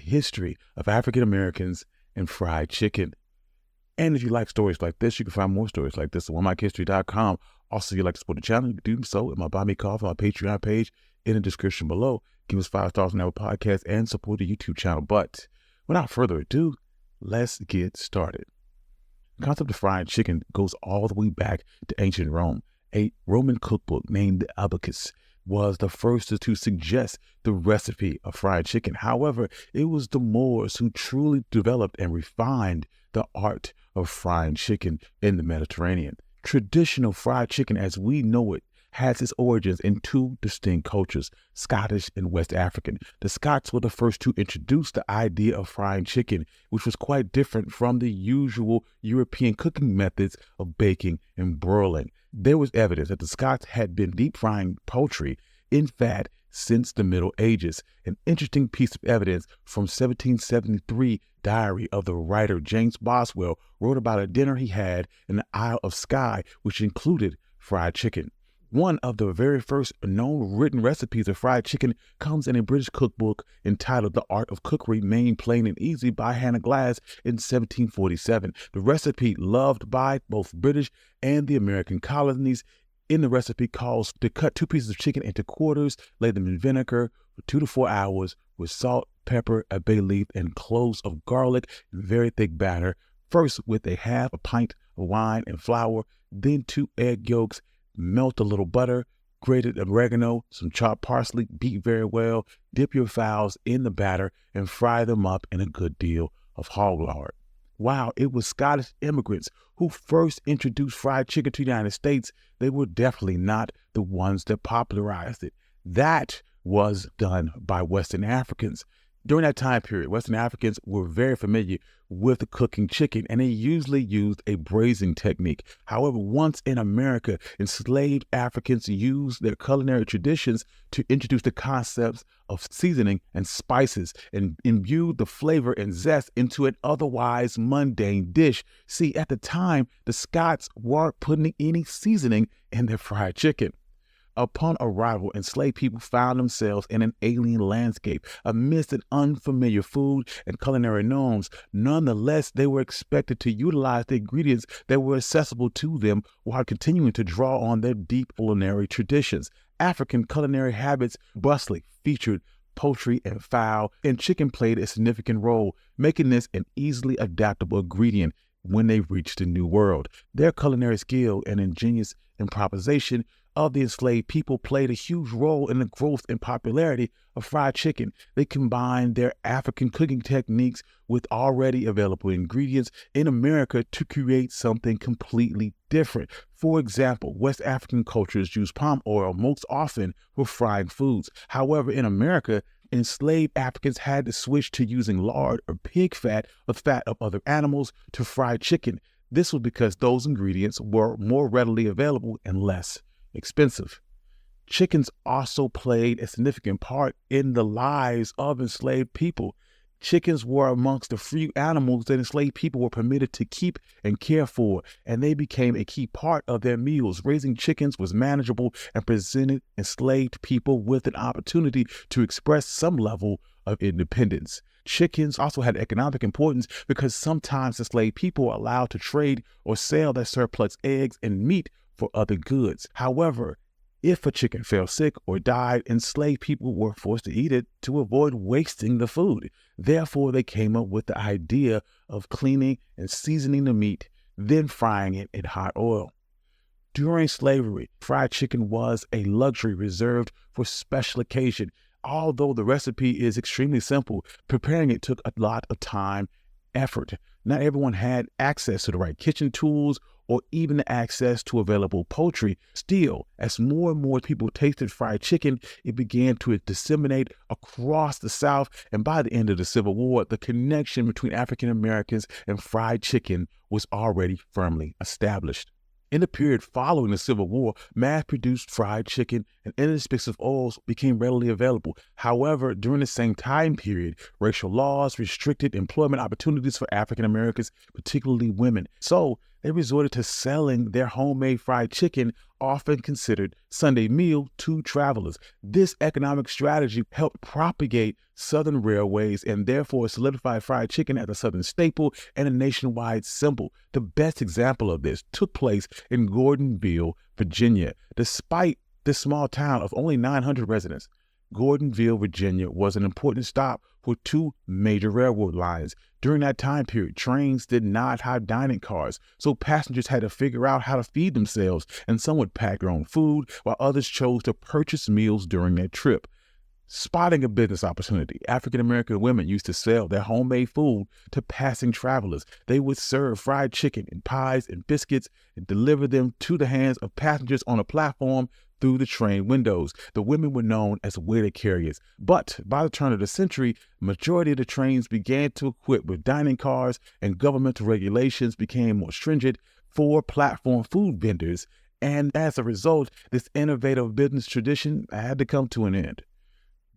history of African Americans and fried chicken. And if you like stories like this, you can find more stories like this at onemichistory.com. Also, if you'd like to support the channel, you can do so at my Buy Me Coffee, my Patreon page in the description below. Give us 5 stars on our podcast and support the YouTube channel. But without further ado, let's get started. The concept of fried chicken goes all the way back to ancient Rome. A Roman cookbook named the Abacus was the first to suggest the recipe of fried chicken. However, it was the Moors who truly developed and refined the art of frying chicken in the Mediterranean. Traditional fried chicken as we know it has its origins in 2 distinct cultures, Scottish and West African. The Scots were the first to introduce the idea of frying chicken, which was quite different from the usual European cooking methods of baking and broiling. There was evidence that the Scots had been deep frying poultry in fat since the Middle Ages. An interesting piece of evidence from 1773 diary of the writer James Boswell wrote about a dinner he had in the Isle of Skye, which included fried chicken. One of the very first known written recipes of fried chicken comes in a British cookbook entitled The Art of Cookery, Made Plain and Easy by Hannah Glass in 1747. The recipe, loved by both British and the American colonies, in the recipe calls to cut 2 pieces of chicken into quarters, lay them in vinegar for 2 to 4 hours with salt, pepper, a bay leaf, and cloves of garlic in very thick batter. First with a half a pint of wine and flour, then 2 egg yolks. Melt a little butter, grated oregano, some chopped parsley, beat very well, dip your fowls in the batter, and fry them up in a good deal of hog lard. While it was Scottish immigrants who first introduced fried chicken to the United States, they were definitely not the ones that popularized it. That was done by Western Africans. During that time period, Western Africans were very familiar with cooking chicken, and they usually used a braising technique. However, once in America, enslaved Africans used their culinary traditions to introduce the concepts of seasoning and spices and imbued the flavor and zest into an otherwise mundane dish. See, at the time, the Scots weren't putting any seasoning in their fried chicken. Upon arrival, enslaved people found themselves in an alien landscape amidst an unfamiliar food and culinary norms. Nonetheless, they were expected to utilize the ingredients that were accessible to them while continuing to draw on their deep culinary traditions. African culinary habits brusquely featured poultry and fowl, and chicken played a significant role, making this an easily adaptable ingredient when they reached the New World. Their culinary skill and ingenious improvisation of the enslaved people played a huge role in the growth and popularity of fried chicken. They combined their African cooking techniques with already available ingredients in America to create something completely different. For example, West African cultures use palm oil most often for frying foods. However, in America, enslaved Africans had to switch to using lard or pig fat or fat of other animals to fry chicken. This was because those ingredients were more readily available and less expensive. Chickens also played a significant part in the lives of enslaved people. Chickens were amongst the few animals that enslaved people were permitted to keep and care for, and they became a key part of their meals. Raising chickens was manageable and presented enslaved people with an opportunity to express some level of independence. Chickens also had economic importance because sometimes enslaved people were allowed to trade or sell their surplus eggs and meat for other goods. However, if a chicken fell sick or died, enslaved people were forced to eat it to avoid wasting the food. Therefore, they came up with the idea of cleaning and seasoning the meat, then frying it in hot oil. During slavery, fried chicken was a luxury reserved for special occasion. Although the recipe is extremely simple, preparing it took a lot of time, effort. Not everyone had access to the right kitchen tools or even access to available poultry. Still, as more and more people tasted fried chicken, it began to disseminate across the South, and by the end of the Civil War, the connection between African Americans and fried chicken was already firmly established. In the period following the Civil War, mass-produced fried chicken and inexpensive oils became readily available. However, during the same time period, racial laws restricted employment opportunities for African Americans, particularly women. So they resorted to selling their homemade fried chicken, often considered Sunday meal, to travelers. This economic strategy helped propagate Southern railways and therefore solidify fried chicken as a Southern staple and a nationwide symbol. The best example of this took place in Gordonville, Virginia. Despite this small town of only 900 residents, Gordonville, Virginia was an important stop for two major railroad lines. During that time period, trains did not have dining cars, so passengers had to figure out how to feed themselves, and some would pack their own food, while others chose to purchase meals during their trip. Spotting a business opportunity, African-American women used to sell their homemade food to passing travelers. They would serve fried chicken and pies and biscuits and deliver them to the hands of passengers on a platform through the train windows. The women were known as waiter carriers. But by the turn of the century, majority of the trains began to equip with dining cars, and governmental regulations became more stringent for platform food vendors. And as a result, this innovative business tradition had to come to an end.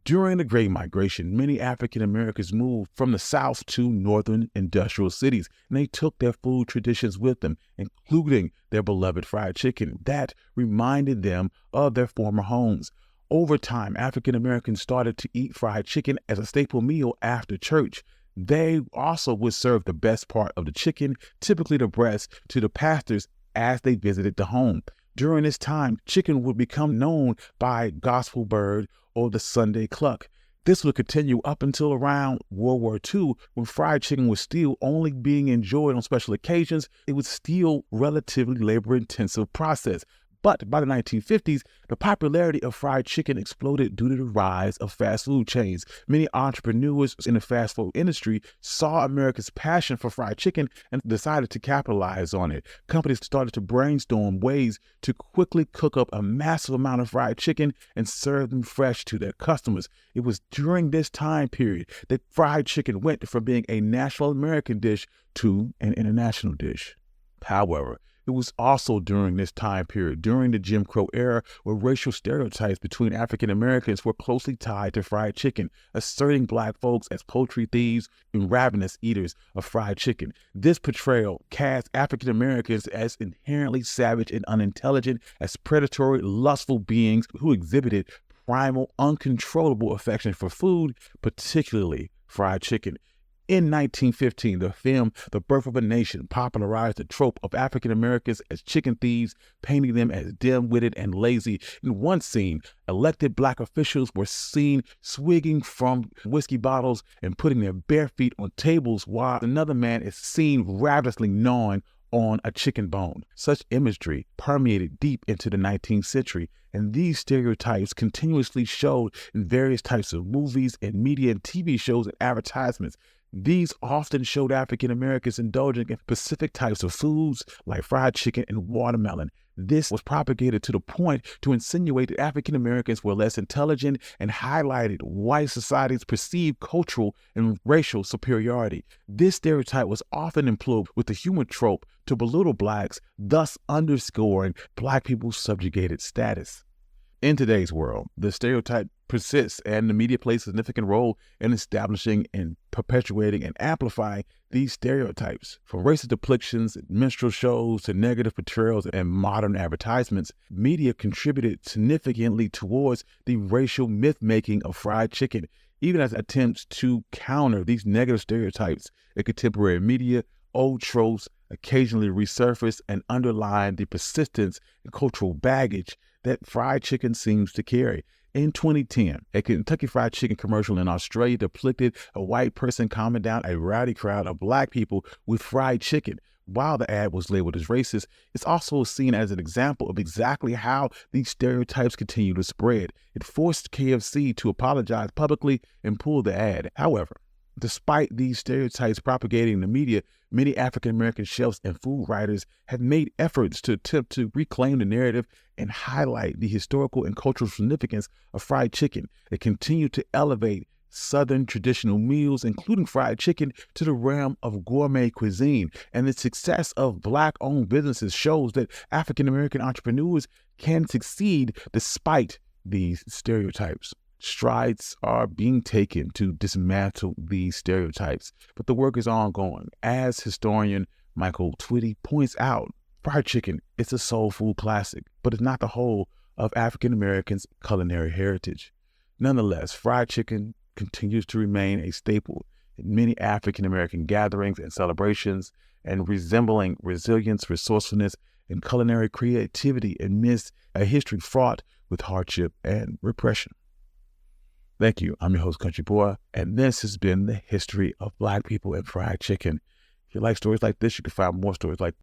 During the Great Migration, many African Americans moved from the South to northern industrial cities, and they took their food traditions with them, including their beloved fried chicken that reminded them of their former homes. Over time, African Americans started to eat fried chicken as a staple meal after church. They also would serve the best part of the chicken, typically the breast, to the pastors as they visited the home. During this time, chicken would become known by gospel bird or the Sunday cluck. This would continue up until around World War II, when fried chicken was still only being enjoyed on special occasions. It was still relatively labor-intensive process. But by the 1950s, the popularity of fried chicken exploded due to the rise of fast food chains. Many entrepreneurs in the fast food industry saw America's passion for fried chicken and decided to capitalize on it. Companies started to brainstorm ways to quickly cook up a massive amount of fried chicken and serve them fresh to their customers. It was during this time period that fried chicken went from being a national American dish to an international dish. However, it was also during this time period, during the Jim Crow era, where racial stereotypes between African Americans were closely tied to fried chicken, asserting Black folks as poultry thieves and ravenous eaters of fried chicken. This portrayal cast African Americans as inherently savage and unintelligent, as predatory, lustful beings who exhibited primal, uncontrollable affection for food, particularly fried chicken. In 1915, the film The Birth of a Nation popularized the trope of African Americans as chicken thieves, painting them as dim-witted and lazy. In one scene, elected Black officials were seen swigging from whiskey bottles and putting their bare feet on tables, while another man is seen ravenously gnawing on a chicken bone. Such imagery permeated deep into the 19th century, and these stereotypes continuously showed in various types of movies and media and TV shows and advertisements. These often showed African Americans indulging in specific types of foods like fried chicken and watermelon. This was propagated to the point to insinuate that African Americans were less intelligent and highlighted white society's perceived cultural and racial superiority. This stereotype was often employed with the humor trope to belittle Blacks, thus underscoring Black people's subjugated status. In today's world, the stereotype persists, and the media plays a significant role in establishing and perpetuating and amplifying these stereotypes. From racist depictions, minstrel shows, to negative portrayals and modern advertisements, media contributed significantly towards the racial myth-making of fried chicken. Even as attempts to counter these negative stereotypes in contemporary media, old tropes occasionally resurface and underline the persistence and cultural baggage that fried chicken seems to carry. In 2010, a Kentucky Fried Chicken commercial in Australia depicted a white person calming down a rowdy crowd of Black people with fried chicken. While the ad was labeled as racist, it's also seen as an example of exactly how these stereotypes continue to spread. It forced KFC to apologize publicly and pull the ad. However, despite these stereotypes propagating in the media, many African-American chefs and food writers have made efforts to attempt to reclaim the narrative and highlight the historical and cultural significance of fried chicken. They continue to elevate Southern traditional meals, including fried chicken, to the realm of gourmet cuisine. And the success of Black-owned businesses shows that African-American entrepreneurs can succeed despite these stereotypes. Strides are being taken to dismantle these stereotypes, but the work is ongoing. As historian Michael Twitty points out, fried chicken is a soul food classic, but it's not the whole of African Americans' culinary heritage. Nonetheless, fried chicken continues to remain a staple in many African American gatherings and celebrations, and resembling resilience, resourcefulness, and culinary creativity amidst a history fraught with hardship and repression. Thank you. I'm your host, Country Boy, and this has been the history of Black people and fried chicken. If you like stories like this, you can find more stories like